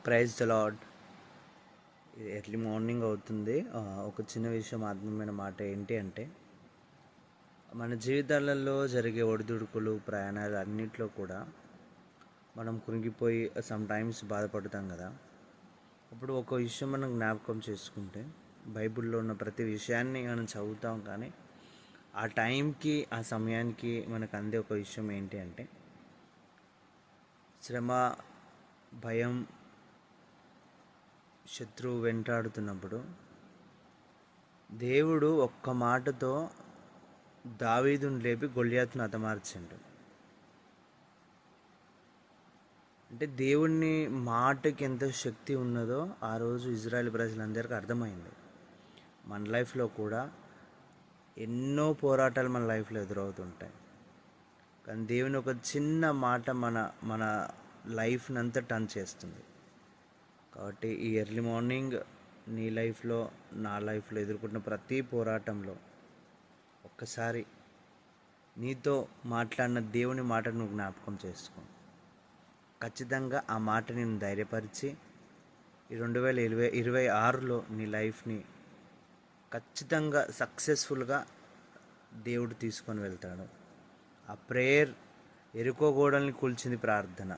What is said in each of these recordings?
Praise the Lord. ఇది early morning అవుతుంది. ఒక చిన్న విషయం, ఆత్మీయమైన మాట ఏంటి అంటే, మన జీవితాలలో జరిగే ఒడిదుడుకులు, ప్రయాణాలు అన్నింటిలో కూడా మనం కృంగిపోయి సమ్ టైమ్స్ బాధపడతాం కదా. అప్పుడు ఒక విషయం మనం జ్ఞాపకం చేసుకుంటే, బైబిల్లో ఉన్న ప్రతి విషయాన్ని మనం చదువుతాం, కానీ ఆ టైంకి, ఆ సమయానికి మనకు అందే ఒక విషయం ఏంటి అంటే, శ్రమ, భయం, శత్రువు వెంటాడుతున్నప్పుడు దేవుడు ఒక్క మాటతో దావీదును లేపి గొల్యాతును హతమార్చిండు. అంటే దేవుని మాటకి ఎంత శక్తి ఉన్నదో ఆ రోజు ఇజ్రాయెల్ ప్రజలందరికీ అర్థమైంది. మన లైఫ్లో కూడా ఎన్నో పోరాటాలు మన లైఫ్లో ఎదురవుతుంటాయి, కానీ దేవుని ఒక చిన్న మాట మన మన లైఫ్ని అంతా టర్న్ చేస్తుంది. కాబట్టి ఈ ఎర్లీ మార్నింగ్ నీ లైఫ్లో, నా లైఫ్లో ఎదుర్కొంటున్న ప్రతి పోరాటంలో ఒక్కసారి నీతో మాట్లాడిన దేవుని మాట నువ్వు జ్ఞాపకం చేసుకో. ఖచ్చితంగా ఆ మాట నేను ధైర్యపరిచి ఈ 2026లో నీ లైఫ్ని ఖచ్చితంగా సక్సెస్ఫుల్గా దేవుడు తీసుకొని వెళ్తాడు. ఆ ప్రేయర్ ఎరుకో గోడల్ని కూల్చింది ప్రార్థన,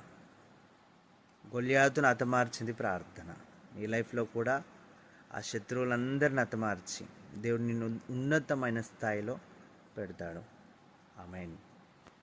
గొల్యాతును హతమార్చింది ప్రార్థన. నీ లైఫ్లో కూడా ఆ శత్రువులందరిని హతమార్చి దేవుడు నిన్ను ఉన్నతమైన స్థాయిలో పెడతాడు. ఆమేన్.